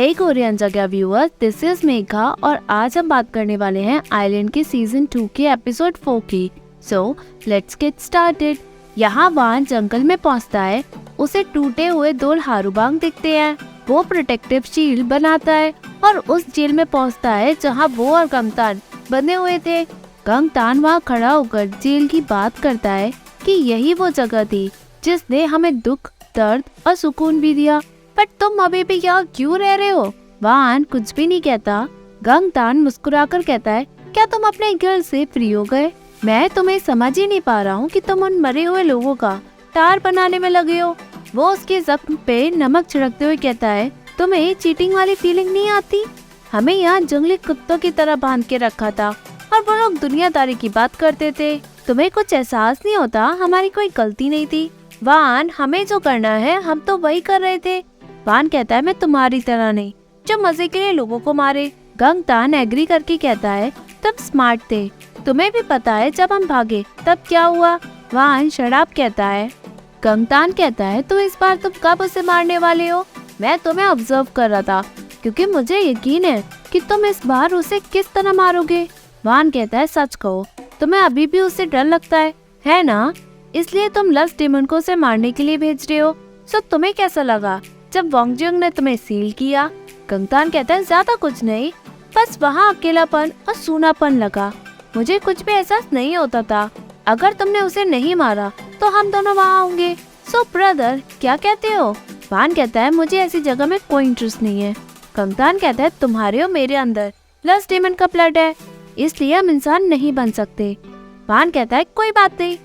हे Korean जगह viewers, this is Megha और आज हम बात करने वाले हैं आइलैंड के सीजन 2 के एपिसोड 4 की। So let's get started. यहाँ वान जंगल में पहुँचता है। उसे टूटे हुए 2 हारूबांग दिखते हैं। वो प्रोटेक्टिव शील्ड बनाता है और उस जेल में पहुँचता है जहाँ वो और गंगतान बंधे हुए थे। गंगतान वहाँ खड़ा होकर जेल की बात करता है कि यही वो जगह थी जिसने हमें दुख, दर्द और सुकून भी दिया, पर तुम अभी भी यहाँ क्यों रह रहे हो? वान कुछ भी नहीं कहता। गंगतान मुस्कुराकर कहता है, क्या तुम अपने घर से फ्री हो गए? मैं तुम्हें समझ ही नहीं पा रहा हूँ कि तुम उन मरे हुए लोगों का टार बनाने में लगे हो। वो उसके जख्म पे नमक छिड़कते हुए कहता है, तुम्हें चीटिंग वाली फीलिंग नहीं आती? हमें यहाँ जंगली कुत्तों की तरह बांध के रखा था और वो लोग दुनियादारी की बात करते थे। तुम्हें कुछ एहसास नहीं होता हमारी कोई गलती नहीं थी? वान, हमें जो करना है हम तो वही कर रहे थे। वान कहता है, मैं तुम्हारी तरह नहीं जो मजे के लिए लोगों को मारे। गंगतान एग्री करके कहता है, तुम स्मार्ट थे, तुम्हें भी पता है जब हम भागे तब क्या हुआ। वान शराब कहता है। गंगतान कहता है, तो इस बार तुम कब उसे मारने वाले हो? मैं तुम्हें ऑब्जर्व कर रहा था क्योंकि मुझे यकीन है कि तुम इस बार उसे किस तरह मारोगे। वान कहता है, सच कहो, तुम्हें अभी भी उससे डर लगता है ना? इसलिए तुम लस्ट डेमन को उसे मारने के लिए भेज रहे हो। सो तुम्हें कैसा लगा जब वोंगजिंग ने तुम्हें सील किया? गंगतान कहता है, ज्यादा कुछ नहीं, बस वहाँ अकेलापन और सूनापन लगा। मुझे कुछ भी एहसास नहीं होता था। अगर तुमने उसे नहीं मारा तो हम दोनों वहाँ होंगे। सो ब्रदर, क्या कहते हो? वान कहता है, मुझे ऐसी जगह में कोई इंटरेस्ट नहीं है। गंगतान कहता है, तुम्हारे और मेरे अंदर लस्ट डेमन का ब्लड है, इसलिए हम इंसान नहीं बन सकते। वान कहता है, कोई बात नहीं।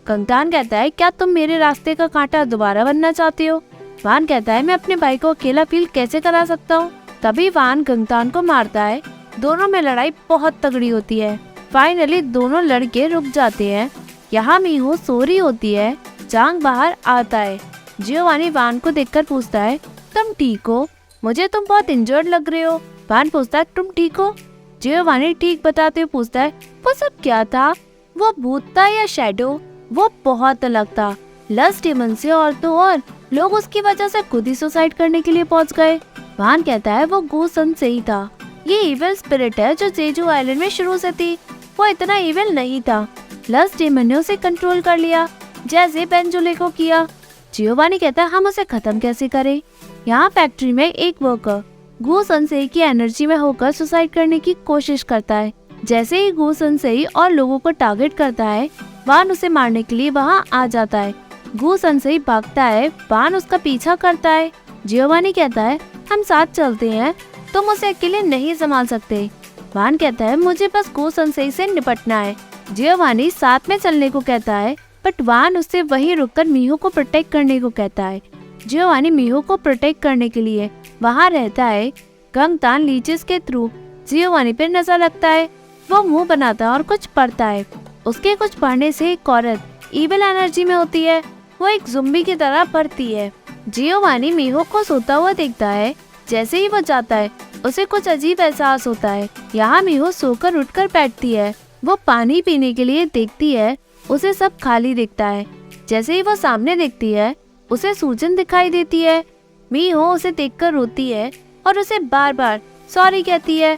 गंगतान कहता है, क्या तुम मेरे रास्ते का कांटा दोबारा बनना चाहते हो? वान कहता है, मैं अपने भाई को अकेला फील कैसे करा सकता हूँ? तभी वान गंगतान को मारता है। दोनों में लड़ाई बहुत तगड़ी होती है। फाइनली दोनों लड़के रुक जाते हैं। यहाँ मीहो सो रही होती है। जांग बाहर आता है। जियोवानी वान को देखकर पूछता है, तुम ठीक हो? मुझे तुम बहुत इंजर्ड लग रहे हो। वान पूछता है, तुम ठीक हो? जियोवानी ठीक बताते हुए पूछता है, वो सब क्या था? वो भूत था या शैडो? वो बहुत अलग था। लस्ट डेमन से और तो और लोग उसकी वजह से खुद ही सुसाइड करने के लिए पहुंच गए। वान कहता है, वो गूसन से ही था। ये इविल स्पिरिट है जो जेजू आइलैंड में शुरू से थी। वो इतना इविल नहीं था। लस्ट डेमन ने उसे कंट्रोल कर लिया जैसे बेंजुले को किया। जियोवानी कहता है, हम उसे खत्म कैसे करें? यहाँ फैक्ट्री में एक वर्कर गूसन से की एनर्जी में होकर सुसाइड करने की कोशिश करता है। जैसे ही गूसन से और लोगों को टारगेट करता है, वान उसे मारने के लिए वहाँ आ जाता है। गूसन से भागता है। वान उसका पीछा करता है। जियोवानी कहता है, हम साथ चलते हैं, तुम उसे अकेले नहीं संभाल सकते। वान कहता है, मुझे बस गूसन से निपटना है। जियोवानी साथ में चलने को कहता है, बट वान उससे वहीं रुककर मीहो को प्रोटेक्ट करने को कहता है। जियोवानी मीहो को प्रोटेक्ट करने के लिए वहाँ रहता है। गंगतान लीचेस के थ्रू जियोवानी पर नजर रखता है। वो मुंह बनाता है और कुछ पढ़ता है। उसके कुछ पढ़ने से एक औरत इविल एनर्जी में होती है। वो एक ज़ुम्बी की तरह बढ़ती है। जियोवानी मीहो को सोता हुआ देखता है। जैसे ही वो जाता है उसे कुछ अजीब एहसास होता है। यहाँ मीहो सोकर उठकर बैठती है। वो पानी पीने के लिए देखती है। उसे सब खाली दिखता है। जैसे ही वो सामने देखती है उसे सूजन दिखाई देती है। मीहो उसे देखकर रोती है और उसे बार बार सॉरी कहती है।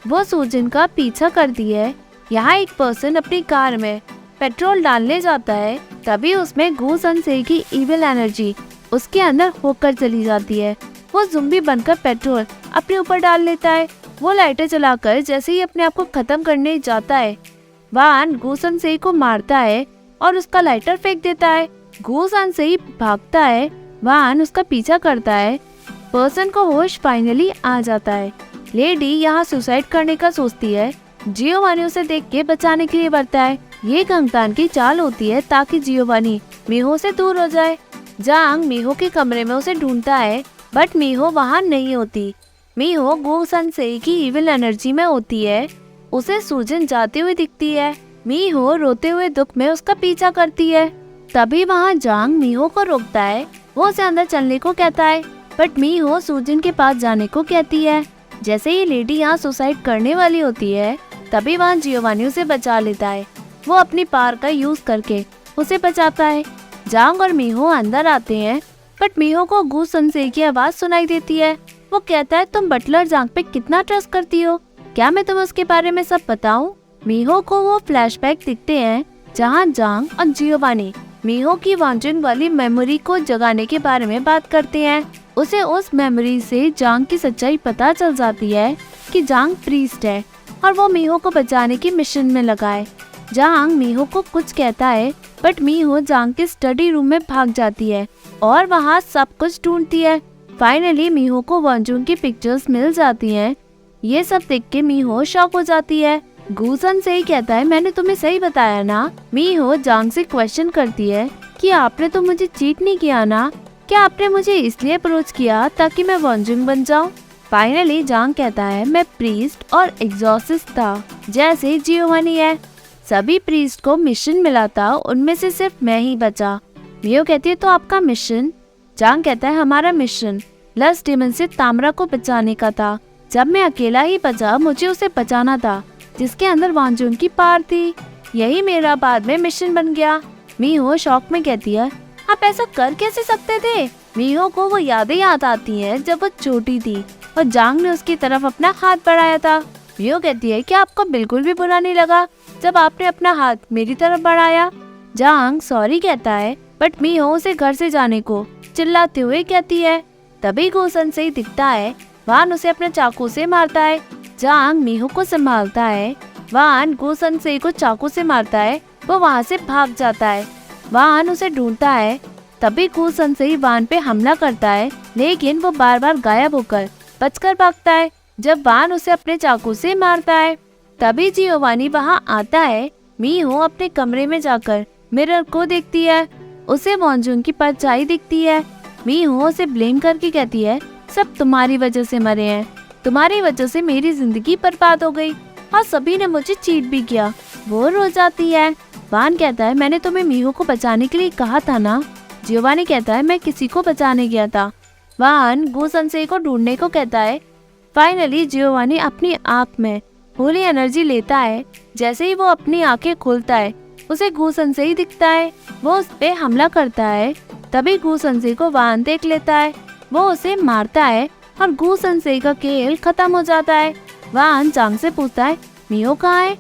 वो सूजन का पीछा करती है। यहाँ एक पर्सन अपनी कार में पेट्रोल डालने जाता है। तभी उसमें गूसन से की इविल एनर्जी उसके अंदर होकर चली जाती है। वो ज़ुम्बी बनकर पेट्रोल अपने ऊपर डाल लेता है। वो लाइटर जलाकर जैसे ही अपने आप को खत्म करने जाता है, वान गूसन से को मारता है और उसका लाइटर फेंक देता है। गूसन से भागता है। वान उसका पीछा करता है। पर्सन को होश फाइनली आ जाता है। लेडी यहाँ सुसाइड करने का सोचती है। जियोवानी उसे देख के बचाने के लिए बढ़ता है। ये गंगतान की चाल होती है ताकि जियोवानी मीहो से दूर हो जाए। जांग मीहो के कमरे में उसे ढूंढता है, बट मीहो वहाँ नहीं होती। मीहो गूसन से की इविल एनर्जी में होती है। उसे सूजन जाते हुए दिखती है। मीहो रोते हुए दुख में उसका पीछा करती है। तभी वहाँ जांग मीहो को रोकता है। वो उसे अंदर चलने को कहता है, बट मीहो सूजन के पास जाने को कहती है। जैसे ही लेडी यहाँ सुसाइड करने वाली होती है, तभी वहाँ जियोवानी उसे बचा लेता है। वो अपनी पावर का यूज करके उसे बचाता है। जांग और मीहो अंदर आते हैं, बट मीहो को गूसन से की आवाज सुनाई देती है। वो कहता है तुम बटलर जांग पे कितना ट्रस्ट करती हो, क्या मैं तुम्हें उसके बारे में सब बताऊं? मीहो को वो फ्लैशबैक दिखते हैं जहाँ जांग और जियोवानी मीहो की वांजुन वाली मेमोरी को जगाने के बारे में बात करते हैं। उसे उस मेमोरी से जांग की सच्चाई पता चल जाती है कि जांग प्रीस्ट है और वो मीहो को बचाने की मिशन में लगा है। जांग मीहो को कुछ कहता है बट मीहो जांग के स्टडी रूम में भाग जाती है और वहाँ सब कुछ ढूंढती है। फाइनली मीहो को वांजुन की पिक्चर्स मिल जाती हैं। ये सब देख के मीहो शॉक हो जाती है। गुसन से ही कहता है मैंने तुम्हें सही बताया ना। मीहो जांग से क्वेश्चन करती है कि आपने तो मुझे चीट नहीं किया ना, क्या आपने मुझे इसलिए अप्रोच किया ताकि मैं वांजुन बन जाऊं? फाइनली जांग कहता है मैं प्रीस्ट और एग्जॉर्सिस्ट था जैसे जियोवानी है। सभी प्रीस्ट को मिशन मिला था, उनमें से सिर्फ मैं ही बचा। मीहो कहती है तो आपका मिशन? जांग कहता है हमारा मिशन लस्ट डेमन से तामरा को बचाने का था। जब मैं अकेला ही बचा मुझे उसे बचाना था जिसके अंदर वांजुन की पार थी। यही मेरा बाद में मिशन बन गया। मीहो शॉक में कहती है आप ऐसा कर कैसे सकते थे? मीहो को वो यादें याद आती हैं जब वो छोटी थी और जांग ने उसकी तरफ अपना हाथ बढ़ाया था। मीहो कहती है कि आपको बिल्कुल भी बुरा नहीं लगा जब आपने अपना हाथ मेरी तरफ बढ़ाया? जांग सॉरी कहता है बट मीहो उसे घर से जाने को चिल्लाते हुए कहती है। तभी गुसन से ही दिखता है, वान उसे अपने चाकू से मारता है। जांग मीहो को संभालता है, वान गुसन से को चाकू से मारता है। वो वहाँ से भाग जाता है। वान उसे ढूंढता है। तभी गुसन से ही वान पे हमला करता है लेकिन वो बार बार गायब होकर बचकर भागता है जब वान उसे अपने चाकू से मारता है। तभी जियोवानी वहाँ आता है। मीहो अपने कमरे में जाकर मिरर को देखती है, उसे वांजुन की परछाई दिखती है। मीहो उसे ब्लेम करके कहती है सब तुम्हारी वजह से मरे हैं, तुम्हारी वजह से मेरी जिंदगी बर्बाद हो गई और सभी ने मुझे चीट भी किया। वो रो जाती है। वान कहता है मैंने तुम्हें मीहो को बचाने के लिए कहा था ना। जियोवानी कहता है मैं किसी को बचाने गया था। वान गुसनसे को ढूंढने को कहता है। फाइनली जियोवानी अपनी आँख में होली एनर्जी लेता है। जैसे ही वो अपनी आंखें खोलता है उसे गुसनसे ही दिखता है। वो उस पे हमला करता है। तभी गुसनसे को वान देख लेता है। वो उसे मारता है और गुसनसे का खेल खत्म हो जाता है। वान जांग से पूछता है मीहो कहाँ है?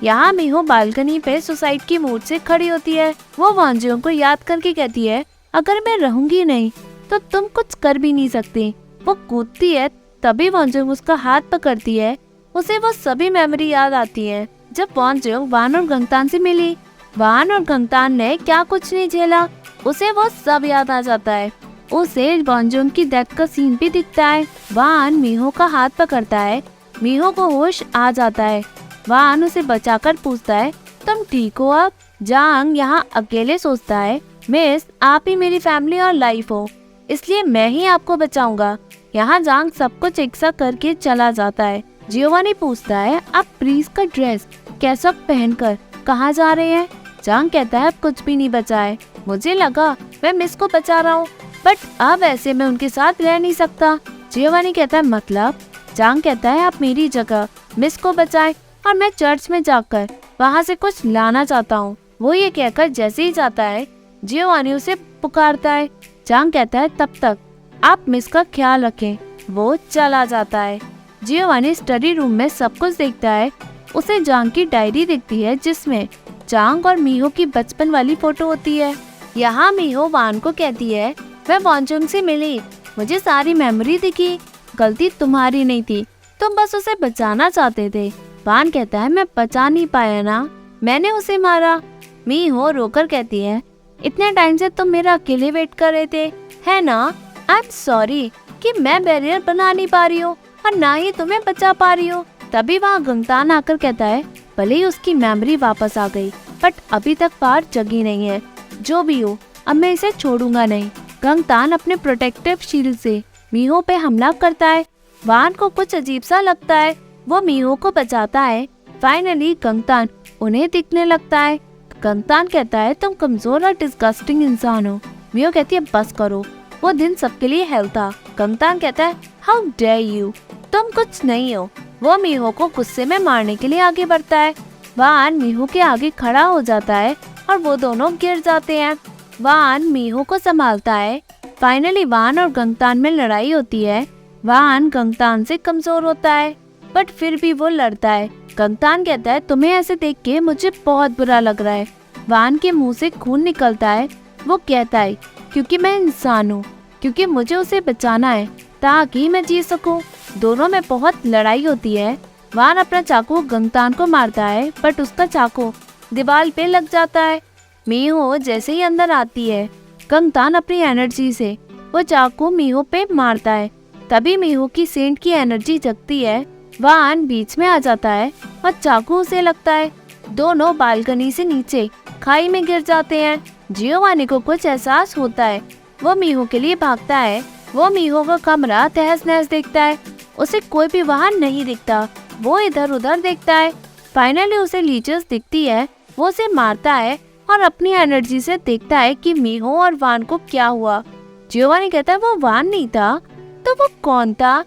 यहाँ मीहो बालकनी पे सुसाइड की मूड से खड़ी होती है। वो वांजुन को याद करके कहती है अगर मैं रहूंगी नहीं तो तुम कुछ कर भी नहीं सकती। वो कूदती है। तभी वांजुन उसका हाथ पकड़ती है। उसे वो सभी मेमोरी याद आती है जब वांजुन वान और गंगतान से मिली। वान और गंगतान ने क्या कुछ नहीं झेला, उसे वो सब याद आ जाता है। उसे वांजुन की डेथ का सीन भी दिखता है। वान मीहो का हाथ पकड़ता है। मीहो को होश आ जाता है। वान उसे बचाकर पूछता है तुम ठीक हो अब? जांग यहाँ अकेले सोचता है मिस आप ही मेरी फैमिली और लाइफ हो, इसलिए मैं ही आपको बचाऊंगा। यहाँ जांग सब कुछ एक साथ करके चला जाता है। जियोवानी पूछता है आप प्रीस्ट का ड्रेस कैसा पहनकर कहाँ जा रहे हैं? जांग कहता है अब कुछ भी नहीं बचा है, मुझे लगा मैं मिस को बचा रहा हूँ बट अब ऐसे मैं उनके साथ रह नहीं सकता। जियोवानी कहता है मतलब? जांग कहता है आप मेरी जगह मिस को बचाए और मैं चर्च में जाकर वहाँ से कुछ लाना चाहता हूँ। वो ये कहकर जैसे ही जाता है जियोवानी उसे पुकारता है। जांग कहता है तब तक आप मिस का ख्याल रखें। वो चला जाता है। जियोवानी स्टडी रूम में सब कुछ देखता है। उसे जांग की डायरी दिखती है जिसमें जांग और मीहो की बचपन वाली फोटो होती है। यहाँ मीहो वान को कहती है मैं वांजुन से मिली, मुझे सारी मेमोरी दिखी, गलती तुम्हारी नहीं थी, तुम बस उसे बचाना चाहते थे। वान कहता है मैं बचा नहीं पाया ना, मैंने उसे मारा। मीहो रोकर कहती है इतने टाइम से तुम मेरा अकेले वेट कर रहे थे है ना? आई एम सॉरी कि मैं बैरियर बना नहीं पा रही हूँ और ना ही तुम्हें बचा पा रही हूँ। तभी वहाँ गंगतान आकर कहता है भले ही उसकी मेमोरी वापस आ गई बट अभी तक पार जगी नहीं है। जो भी हो अब मैं इसे छोड़ूंगा नहीं। गंगतान अपने प्रोटेक्टिव शील्ड से मीहो पे हमला करता है। वान को कुछ अजीब सा लगता है। वो मीहो को बचाता है। फाइनली गंगतान उन्हें दिखने लगता है। गंगतान कहता है तुम कमजोर और डिस्गस्टिंग इंसान हो। मीहो कहती है बस करो, वो दिन सबके लिए हेल था। गंगतान कहता है हाउ डेयर यू, तुम कुछ नहीं हो। वो मीहो को गुस्से में मारने के लिए आगे बढ़ता है। वान मीहो के आगे खड़ा हो जाता है और वो दोनों गिर जाते हैं। वान मीहो को संभालता है। फाइनली वान और गंगतान में लड़ाई होती है। वान गंगतान से कमजोर होता है, बट फिर भी वो लड़ता है। गंगतान कहता है तुम्हें ऐसे देख के मुझे बहुत बुरा लग रहा है। वान के मुंह से खून निकलता है। वो कहता है क्योंकि मैं इंसान हूँ, क्योंकि मुझे उसे बचाना है ताकि मैं जी सकूं। दोनों में बहुत लड़ाई होती है। वान अपना चाकू गंगतान को मारता है, बट उसका चाकू दीवार पे लग जाता है। मीहो जैसे ही अंदर आती है, गंगतान अपनी एनर्जी से वो चाकू मीहो पे मारता है। तभी मीहो की सेंट की एनर्जी जगती है। वान बीच में आ जाता है और चाकू उसे लगता है। दोनों बालकनी से नीचे खाई में गिर जाते हैं। जियोवानी को कुछ एहसास होता है। वो मीहो के लिए भागता है। वो मीहो का कमरा तहस नहस देखता है। उसे कोई भी वहाँ नहीं दिखता। वो इधर उधर देखता है। फाइनली उसे लीचस दिखती है। वो उसे मारता है और अपनी एनर्जी से देखता है कि मीहो और वान को क्या हुआ। जियोवानी कहता है वो वान नहीं था, तो वो कौन था?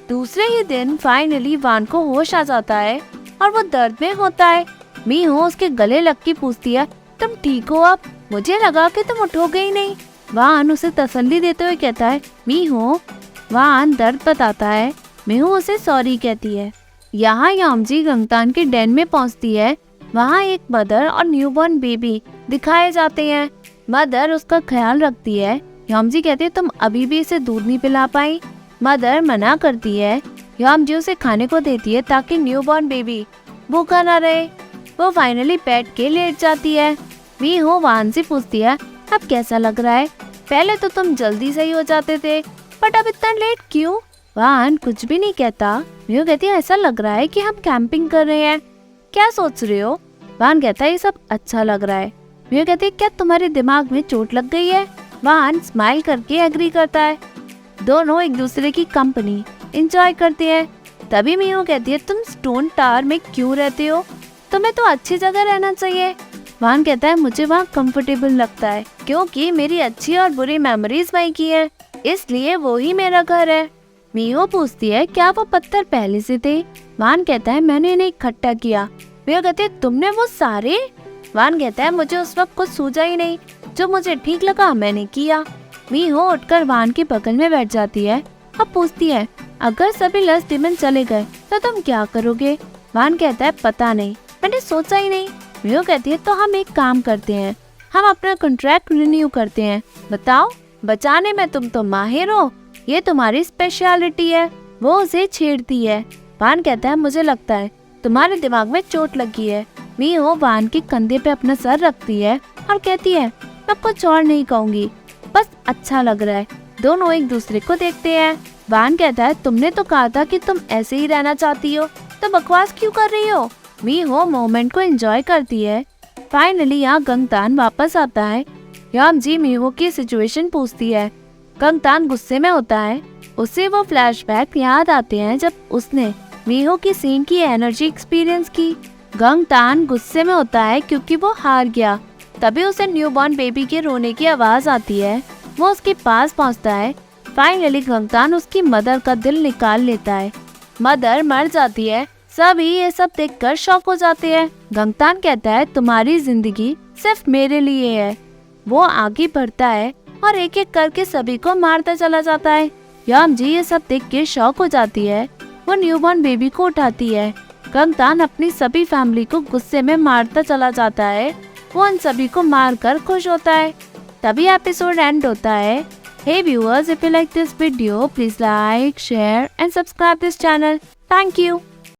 दूसरे ही दिन फाइनली वान को होश आ जाता है और वो दर्द में होता है। मीहो उसके गले लग के पूछती है तुम ठीक हो अब? मुझे लगा कि तुम उठोगे ही नहीं। वान उसे तसल्ली देते हुए कहता है मीहो। वान दर्द बताता है। मीहो उसे सॉरी कहती है। यहाँ यामजी गंगतान के डेन में पहुँचती है। वहाँ एक मदर और न्यूबॉर्न बेबी दिखाए जाते हैं। मदर उसका ख्याल रखती है। यामजी कहते हैं तुम अभी भी इसे दूध नहीं पिला पाई। मदर मना करती है। यामजी उसे खाने को देती है ताकि न्यूबॉर्न बेबी भूखा न रहे। वो फाइनली बैठ के लेट जाती है। मीहो वान से पूछती है अब कैसा लग रहा है? पहले तो तुम जल्दी सही हो जाते थे, बट अब इतना लेट क्यों? वान कुछ भी नहीं कहता। मीहो कहती है ऐसा लग रहा है कि हम कैंपिंग कर रहे हैं। क्या सोच रहे हो? वान कहता है ये सब अच्छा लग रहा है। मीहो कहती है क्या तुम्हारे दिमाग में चोट लग गई है? वान स्माइल करके एग्री करता है। दोनों एक दूसरे की कंपनी एंजॉय करते हैं। तभी मीहो कहती है तुम स्टोन टावर में क्यों रहते हो? तुम्हें तो अच्छी जगह रहना चाहिए। वान कहता है मुझे वहाँ कंफर्टेबल लगता है क्योंकि मेरी अच्छी और बुरी मेमोरीज वहीं की है, इसलिए वो ही मेरा घर है। मीहो पूछती है क्या वो पत्थर पहले से थे? वान कहता है मैंने इन्हें इकट्ठा किया। मीहो कहती है तुमने वो सारे? वान कहता है मुझे उस वक्त कुछ सूझा ही नहीं, जो मुझे ठीक लगा मैंने किया। मीहो उठकर वान के बगल में बैठ जाती है। अब पूछती है अगर सभी लस्ट डिमन चले गए तो तुम क्या करोगे? वान कहता है पता नहीं, मैंने सोचा ही नहीं। मीहो कहती है तो हम एक काम करते हैं, हम अपना कॉन्ट्रैक्ट रिन्यू करते हैं। बताओ, बचाने में तुम तो माहिर हो, ये तुम्हारी स्पेशलिटी है। वो उसे छेड़ती है। वान कहता है मुझे लगता है तुम्हारे दिमाग में चोट लगी है। मीहो वान के कंधे पे अपना सर रखती है और कहती है मैं कुछ और नहीं कहूँगी, बस अच्छा लग रहा है। दोनों एक दूसरे को देखते हैं। वान कहता है तुमने तो कहा था कि तुम ऐसे ही रहना चाहती हो, तो बकवास क्यों कर रही हो? मीहो मोमेंट को एंजॉय करती है। फाइनली यहाँ गंगतान वापस आता है। यामजी मीहो की सिचुएशन पूछती है। गंगतान गुस्से में होता है। उसे वो फ्लैशबैक याद आते हैं जब उसने मीहो की सीन की एनर्जी एक्सपीरियंस की। गंगतान गुस्से में होता है क्योंकि वो हार गया। तभी उसे न्यूबॉर्न बेबी के रोने की आवाज आती है। वो उसके पास पहुंचता है। फाइनली गंगतान उसकी मदर का दिल निकाल लेता है। मदर मर जाती है। सभी ये सब देखकर शॉक हो जाते हैं। गंगतान कहता है तुम्हारी जिंदगी सिर्फ मेरे लिए है। वो आगे बढ़ता है और एक एक करके सभी को मारता चला जाता है। यामजी ये सब देख के शॉक हो जाती है। वो न्यूबॉर्न बेबी को उठाती है। गंगतान अपनी सभी फैमिली को गुस्से में मारता चला जाता है। वो उन सभी को मारकर खुश होता है। तभी एपिसोड एंड होता है। Hey viewers, if you like this video, please like, share and subscribe this channel. Thank you.